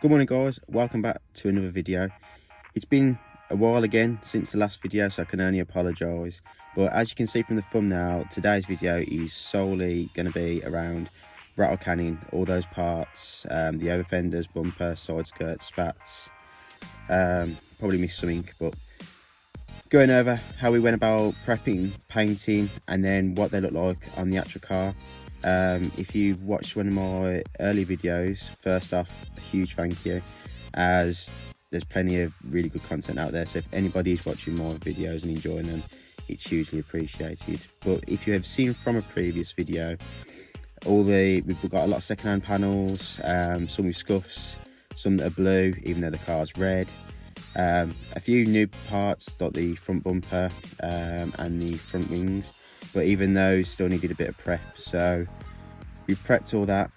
Good morning guys, welcome back to another video. It's been a while again since the last video, so I can only apologise, but as you can see from the thumbnail, today's video is solely going to be around rattle canning, all those parts, the over fenders, bumper, side skirts, spats, probably missed something, but going over how we went about prepping, painting, and then what they look like on the actual car. If you've watched one of my early videos, first off, a huge thank you, as there's plenty of really good content out there, so if anybody's watching my videos and enjoying them, it's hugely appreciated. But if you have seen from a previous video, we've got a lot of second-hand panels, some with scuffs, some that are blue even though the car's red, a few new parts like the front bumper and the front wings, but even those still needed a bit of prep. So we prepped all that,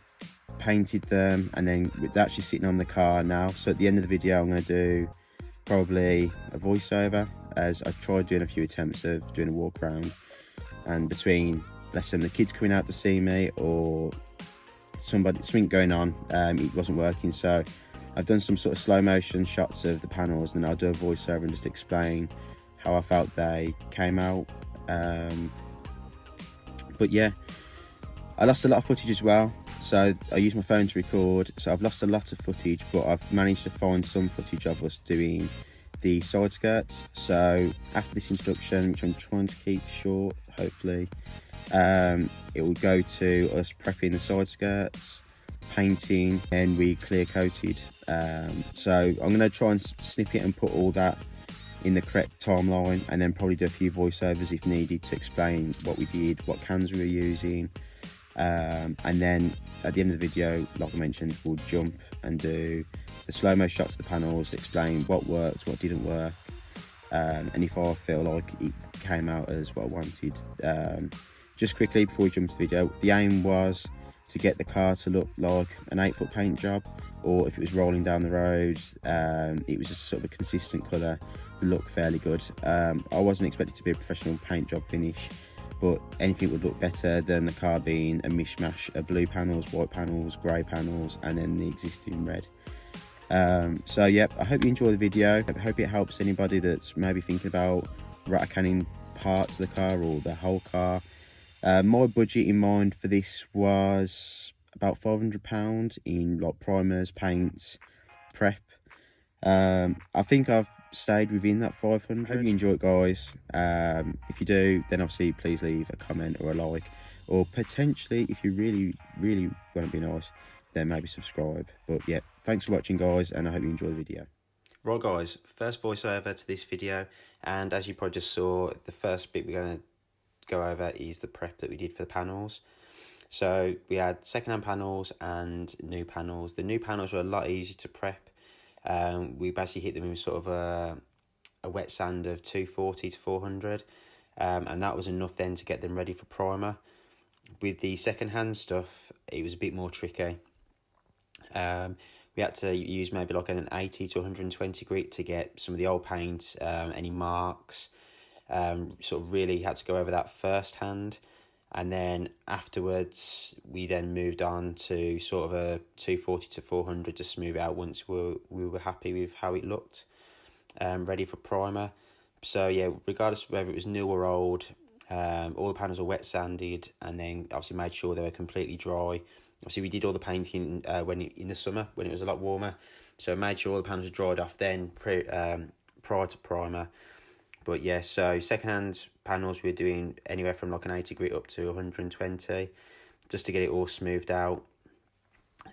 painted them, and then they're actually sitting on the car now. So at the end of the video I'm going to do probably a voiceover, as I've tried doing a few attempts of doing a walk around, and between, let's say, the kids coming out to see me or something going on, it wasn't working. So I've done some sort of slow motion shots of the panels, and I'll do a voiceover and just explain how I felt they came out. But yeah, I lost a lot of footage as well, so I used my phone to record, so I've lost a lot of footage, but I've managed to find some footage of us doing the side skirts. So after this introduction, which I'm trying to keep short, hopefully, it will go to us prepping the side skirts, painting, and we clear coated. So I'm going to try and snip it and put all that in the correct timeline, and then probably do a few voiceovers if needed to explain what we did, what cans we were using, and then at the end of the video, like I mentioned, we'll jump and do the slow-mo shots of the panels, explain what worked, what didn't work, and if I feel like it came out as what I wanted. Just quickly before we jump to the video, the aim was to get the car to look like an 8-foot paint job, or if it was rolling down the road, it was just sort of a consistent colour, look fairly good. I wasn't expected to be a professional paint job finish, but anything would look better than the car being a mishmash of blue panels, white panels, grey panels, and then the existing red. So yeah, I hope you enjoy the video. I hope it helps anybody that's maybe thinking about rattle canning parts of the car or the whole car. My budget in mind for this was about £500 in like primers, paints, prep. I think I've stayed within that 500. Hope you enjoy it, guys. If you do, then obviously please leave a comment or a like, or potentially, if you really want to be nice, then maybe subscribe. But yeah, thanks for watching, guys, and I hope you enjoy the video. Right guys, first voiceover to this video, and as you probably just saw, the first bit we're going to go over is the prep that we did for the panels. So we had second-hand panels and new panels. The new panels were a lot easier to prep. We basically hit them with sort of a wet sand of 240 to 400, and that was enough then to get them ready for primer. With the second-hand stuff, it was a bit more tricky. We had to use maybe like an 80 to 120 grit to get some of the old paint, any marks. Sort of really had to go over that first hand, and then afterwards we then moved on to sort of a 240 to 400 to smooth it out once we were happy with how it looked, ready for primer. So yeah, regardless of whether it was new or old, all the panels were wet sanded, and then obviously made sure they were completely dry. Obviously we did all the painting in the summer when it was a lot warmer, so made sure all the panels were dried off then prior to primer. But yeah, so second-hand panels we were doing anywhere from like an 80 grit up to 120, just to get it all smoothed out.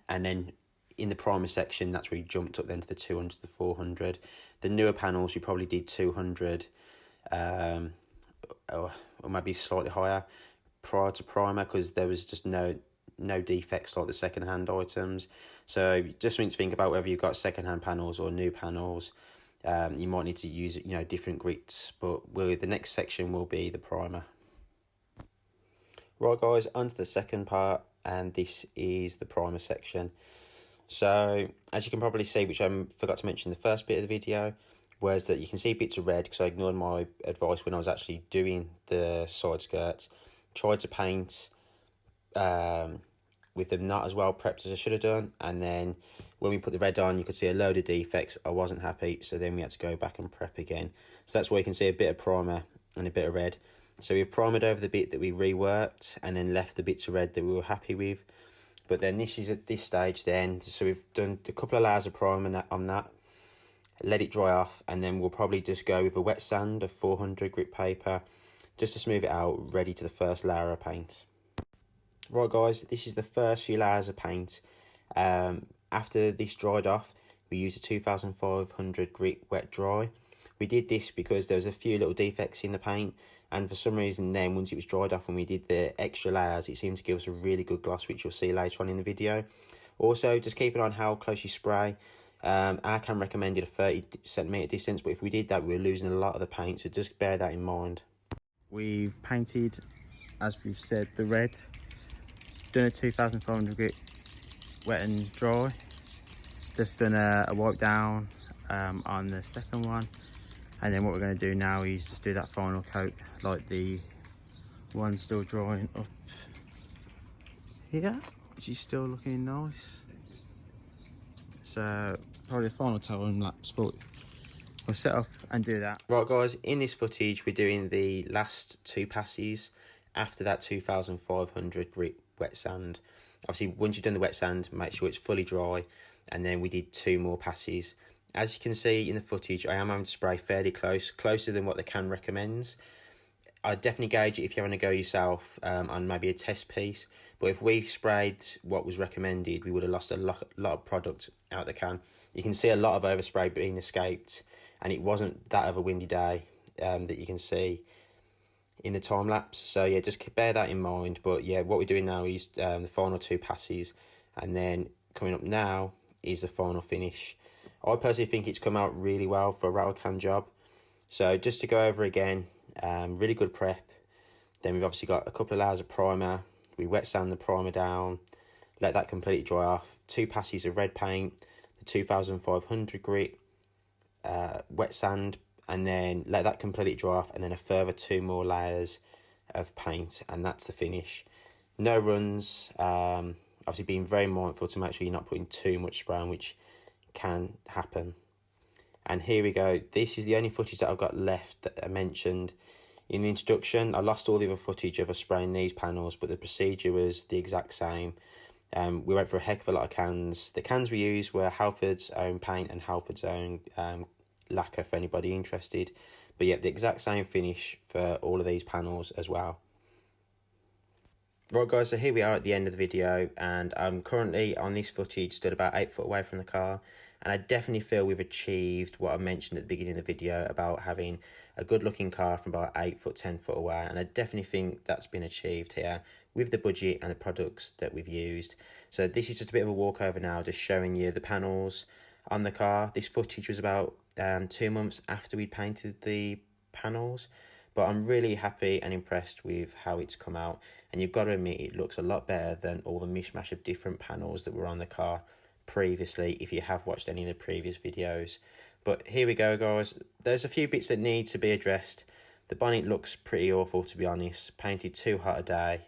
And then in the primer section, that's where we jumped up then to the 200 to the 400. The newer panels, we probably did 200, or maybe slightly higher prior to primer, because there was just no defects like the second-hand items. So just need to think about whether you've got second-hand panels or new panels. You might need to use different grits, but the next section will be the primer. Right guys, on to the second part, and this is the primer section. So as you can probably see, which I forgot to mention in the first bit of the video, was that you can see bits of red because I ignored my advice when I was actually doing the side skirts. Tried to paint with them not as well prepped as I should have done, and then when we put the red on you could see a load of defects. I wasn't happy, so then we had to go back and prep again. So that's where you can see a bit of primer and a bit of red. So we've primed over the bit that we reworked and then left the bits of red that we were happy with. But then this is at this stage then, so we've done a couple of layers of primer on that, let it dry off, and then we'll probably just go with a wet sand of 400 grit paper just to smooth it out, ready to the first layer of paint. Right guys, this is the first few layers of paint. After this dried off, we used a 2500 grit wet dry. We did this because there was a few little defects in the paint, and for some reason then once it was dried off and we did the extra layers, it seemed to give us a really good gloss, which you'll see later on in the video. Also, just keep an eye on how close you spray. Our camera recommended a 30cm distance, but if we did that we were losing a lot of the paint, so just bear that in mind. We've painted, as we've said, the red, done a 2500 grit wet and dry, just done a wipe down on the second one, and then what we're going to do now is just do that final coat, like the one still drying up here, which is still looking nice. So probably the final time lapse, but we'll set up and do that. Right guys, in this footage we're doing the last two passes after that 2500 grit wet sand. Obviously once you've done the wet sand, make sure it's fully dry, and then we did two more passes. As you can see in the footage, I am having to spray fairly close, closer than what the can recommends. I'd definitely gauge it if you're having to go yourself on maybe a test piece, but if we sprayed what was recommended, we would have lost a lot of product out the can. You can see a lot of overspray being escaped, and it wasn't that of a windy day that you can see in the time lapse. So yeah, just bear that in mind. But yeah, what we're doing now is the final two passes, and then coming up now is the final finish. I personally think it's come out really well for a rattle can job. So just to go over again, really good prep. Then we've obviously got a couple of layers of primer. We wet sand the primer down, let that completely dry off. Two passes of red paint, the 2500 grit wet sand, and then let that completely dry off, and then a further two more layers of paint, and that's the finish. No runs, obviously being very mindful to make sure you're not putting too much spray on, which can happen. And here we go. This is the only footage that I've got left that I mentioned in the introduction. I lost all the other footage of us spraying these panels, but the procedure was the exact same. We went for a heck of a lot of cans. The cans we used were Halfords own paint and Halfords own lacquer for anybody interested. But yeah, the exact same finish for all of these panels as well. Right guys, so here we are at the end of the video, and I'm currently on this footage stood about 8 foot away from the car, and I definitely feel we've achieved what I mentioned at the beginning of the video about having a good looking car from about 8 foot, 10 foot away, and I definitely think that's been achieved here with the budget and the products that we've used. So this is just a bit of a walkover now, just showing you the panels on the car. This footage was about 2 months after we painted the panels, but I'm really happy and impressed with how it's come out, and you've got to admit it looks a lot better than all the mishmash of different panels that were on the car previously, if you have watched any of the previous videos. But here we go guys, there's a few bits that need to be addressed. The bonnet looks pretty awful, to be honest, painted too hot a day.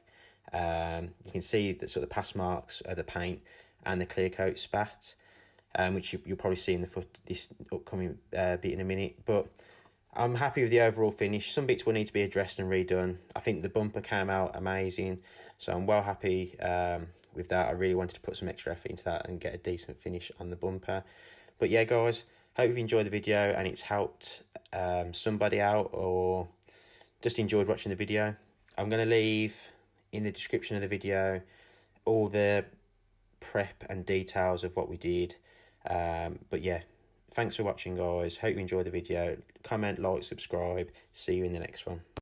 You can see the sort of pass marks of the paint and the clear coat spat, which you'll probably see in this upcoming bit in a minute. But I'm happy with the overall finish. Some bits will need to be addressed and redone. I think the bumper came out amazing, so I'm well happy with that. I really wanted to put some extra effort into that and get a decent finish on the bumper. But yeah guys, hope you've enjoyed the video and it's helped somebody out or just enjoyed watching the video. I'm going to leave in the description of the video all the prep and details of what we did. But yeah, thanks for watching guys, hope you enjoyed the video. Comment, like, subscribe. See you in the next one.